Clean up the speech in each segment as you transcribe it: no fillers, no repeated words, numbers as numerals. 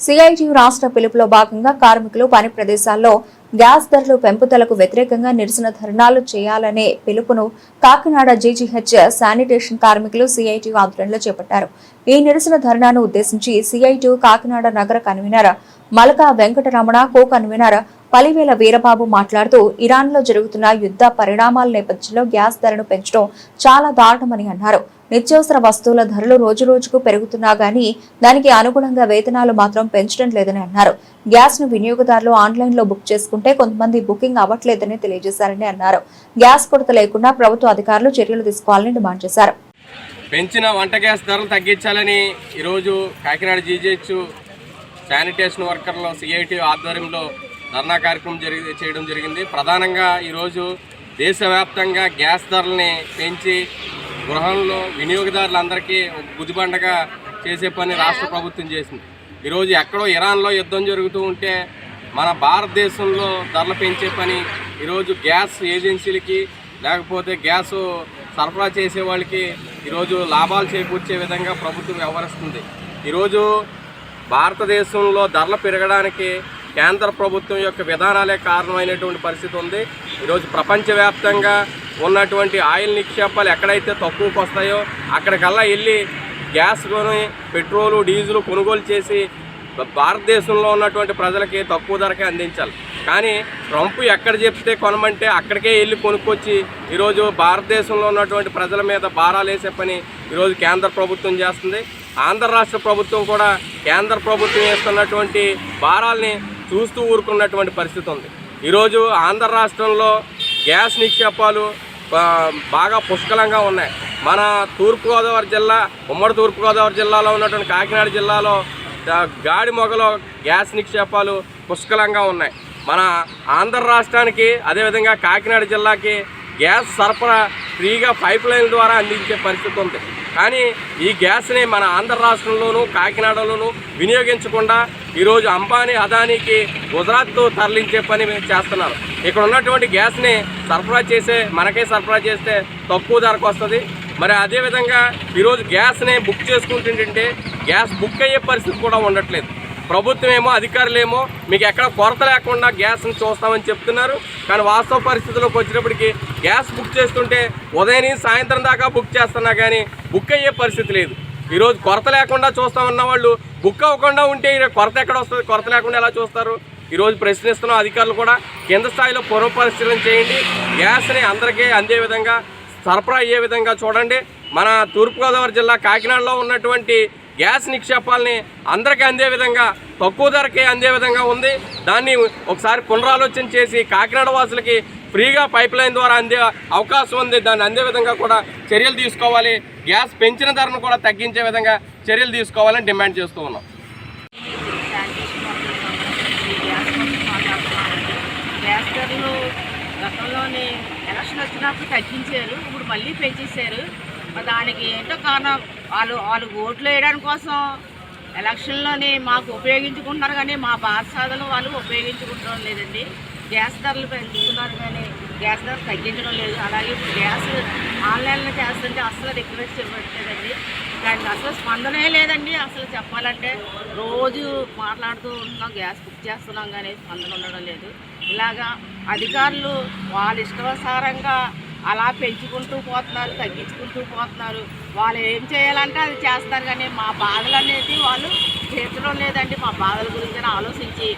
CITU రాష్ట్ర పిలుపులో భాగంగా కార్మికులు పని ప్రదేశాల్లో గ్యాస్ ధరలు పెంపుదలకు వ్యతిరేకంగా నిరసన ధర్నాలు చేయాలనే పిలుపును కాకినాడ జీజీహెచ్ శానిటేషన్ కార్మికులు సిఐటియు ఆధ్వర్యంలో చేపట్టారు. ఈ నిరసన ధర్నాను ఉద్దేశించి సిఐటియు కాకినాడ నగర convener Malacca Venkataramana, co convener Palivela Veerababu మాట్లాడుతూ ఇరాన్లో జరుగుతున్న యుద్ధ పరిణామాల నేపథ్యంలో గ్యాస్ ధరను పెంచడం చాలా దారుణమని అన్నారు. నిత్యావసర వస్తువుల ధరలు రోజురోజుకు పెరుగుతున్నా గానీ దానికి అనుగుణంగా వేతనాలు మాత్రం పెంచడం లేదని అన్నారు. గ్యాస్ ను వినియోగదారులు ఆన్లైన్ లో బుక్ చేసుకుంటే కొంతమంది బుకింగ్ అవ్వట్లేదని తెలియజేశారని అన్నారు. గ్యాస్ కొరత లేకుండా ప్రభుత్వ అధికారులు చర్యలు తీసుకోవాలని డిమాండ్ చేశారు. పెంచిన వంట గ్యాస్ ధరలు తగ్గించాలని ఈరోజు కాకినాడ జీజీహెచ్ శానిటేషన్ వర్కర్లు సిఐటి ఆధ్వర్యంలో ధర్నా కార్యక్రమం చేయడం జరిగింది. ప్రధానంగా ఈరోజు దేశవ్యాప్తంగా గ్యాస్ ధరల్ని పెంచి గృహంలో వినియోగదారులందరికీ గుదిబండగా చేసే పని రాష్ట్ర ప్రభుత్వం చేసింది. ఈరోజు ఎక్కడో ఇరాన్లో యుద్ధం జరుగుతూ ఉంటే మన భారతదేశంలో ధరలు పెంచే పని ఈరోజు గ్యాస్ ఏజెన్సీలకి లేకపోతే గ్యాసు సరఫరా చేసే వాళ్ళకి ఈరోజు లాభాలు చేకూర్చే విధంగా ప్రభుత్వం వ్యవహరిస్తుంది. ఈరోజు భారతదేశంలో ధరలు పెరగడానికి కేంద్ర ప్రభుత్వం యొక్క విధానాలే కారణమైనటువంటి పరిస్థితి ఉంది. ఈరోజు ప్రపంచవ్యాప్తంగా ఉన్నటువంటి ఆయిల్ నిక్షేపాలు ఎక్కడైతే తక్కువకు వస్తాయో అక్కడికల్లా వెళ్ళి గ్యాస్ కొని పెట్రోలు డీజిల్ కొనుగోలు చేసి భారతదేశంలో ఉన్నటువంటి ప్రజలకి తక్కువ ధరకే అందించాలి. కానీ ట్రంప్ ఎక్కడ చెప్తే కొనమంటే అక్కడికే వెళ్ళి కొనుక్కొచ్చి ఈరోజు భారతదేశంలో ఉన్నటువంటి ప్రజల మీద భారాలు వేసే పని ఈరోజు కేంద్ర ప్రభుత్వం చేస్తుంది. ఆంధ్ర రాష్ట్ర ప్రభుత్వం కూడా కేంద్ర ప్రభుత్వం వేస్తున్నటువంటి భారాల్ని చూస్తూ ఊరుకున్నటువంటి పరిస్థితి ఉంది. ఈరోజు ఆంధ్ర రాష్ట్రంలో గ్యాస్ నిక్షేపాలు బాగా పుష్కలంగా ఉన్నాయి. మన తూర్పుగోదావరి జిల్లా, ఉమ్మడి తూర్పుగోదావరి జిల్లాలో ఉన్నటువంటి కాకినాడ జిల్లాలో గాడి మొగలో గ్యాస్ నిక్షేపాలు పుష్కలంగా ఉన్నాయి. మన ఆంధ్ర రాష్ట్రానికి అదేవిధంగా కాకినాడ జిల్లాకి గ్యాస్ సరఫరా ఫ్రీగా పైప్ లైన్ ద్వారా అందించే పరిస్థితి ఉంది. కానీ ఈ గ్యాస్ని మన ఆంధ్ర రాష్ట్రంలోనూ కాకినాడలోనూ వినియోగించకుండా ఈరోజు అంబానీ అదానీకి గుజరాత్ తరలించే పని చేస్తున్నారు. ఇక్కడ ఉన్నటువంటి గ్యాస్ని మనకే సరఫరా చేస్తే తక్కువ ధరకు వస్తుంది. మరి అదేవిధంగా ఈరోజు గ్యాస్ని బుక్ చేసుకుంటుంటే గ్యాస్ బుక్ అయ్యే పరిస్థితి కూడా ఉండట్లేదు. ప్రభుత్వం ఏమో అధికారులేమో మీకు ఎక్కడ కొరత లేకుండా గ్యాస్ని చూస్తామని చెప్తున్నారు. కానీ వాస్తవ పరిస్థితుల్లోకి వచ్చినప్పటికీ గ్యాస్ బుక్ చేస్తుంటే ఉదయం సాయంత్రం దాకా బుక్ చేస్తున్నా కానీ బుక్ అయ్యే పరిస్థితి లేదు. ఈరోజు కొరత లేకుండా చూస్తామన్న వాళ్ళు బుక్ అవ్వకుండా ఉంటే కొరత ఎక్కడ వస్తుంది? కొరత లేకుండా ఎలా చూస్తారు? ఈరోజు ప్రశ్నిస్తున్న అధికారులు కూడా కింద స్థాయిలో పూర్వ పరిశీలన చేయండి. గ్యాస్ని అందరికీ అందే విధంగా సరఫరా అయ్యే విధంగా చూడండి. మన తూర్పుగోదావరి జిల్లా కాకినాడలో ఉన్నటువంటి గ్యాస్ నిక్షేపాలని అందరికీ అందే విధంగా తక్కువ ధరకే అందే విధంగా ఉంది. దాన్ని ఒకసారి పునరాలోచన చేసి కాకినాడ వాసులకి ఫ్రీగా పైప్ లైన్ ద్వారా అందే అవకాశం ఉంది. దాన్ని అందే విధంగా కూడా చర్యలు తీసుకోవాలి. గ్యాస్ పెంచిన ధరను కూడా తగ్గించే విధంగా చర్యలు తీసుకోవాలని డిమాండ్ చేస్తూ ఉన్నాం. గ్యాస్ ధరలు గతంలోనే ఎలక్షన్ వచ్చినప్పుడు తగ్గించారు, ఇప్పుడు మళ్ళీ పెంచేశారు. దానికి ఏంటో కారణం వాళ్ళు ఓట్లు వేయడానికి కోసం ఎలక్షన్లోని మాకు ఉపయోగించుకుంటున్నారు, కానీ మా బాధసాధలు వాళ్ళు ఉపయోగించుకుంటడం లేదండి. గ్యాస్ ధరలు పెంచుతున్నారు కానీ గ్యాస్ ధరలు తగ్గించడం లేదు. అలాగే ఇప్పుడు గ్యాస్ ఆన్లైన్లో చేస్తుంటే అసలు రిక్వెస్ట్ ఇవ్వట్లేదండి. దానికి అసలు స్పందనే లేదండి. అసలు చెప్పాలంటే రోజు మాట్లాడుతూ ఉంటున్నాం, గ్యాస్ బుక్ చేస్తున్నాం కానీ స్పందన ఉండడం లేదు. ఇలాగా అధికారులు వాళ్ళ ఇష్టానుసారంగా అలా పెంచుకుంటూ పోతున్నారు, తగ్గించుకుంటూ పోతున్నారు. వాళ్ళు ఏం చేయాలంటే అది చేస్తారు, కానీ మా బాధలు అనేది వాళ్ళు తీర్చడం లేదండి. మా బాధల గురించి ఆలోచించి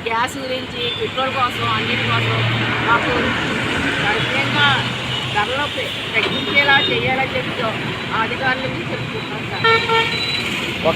గ్యాస్ గురించి, పెట్రోల్ కోసం, అన్నిటి కోసం మాకు గణనీయంగా ధరలో తగ్గించేలా చేయాలని చెప్పి అధికారులకి చెప్పుకుంటున్నాం సార్.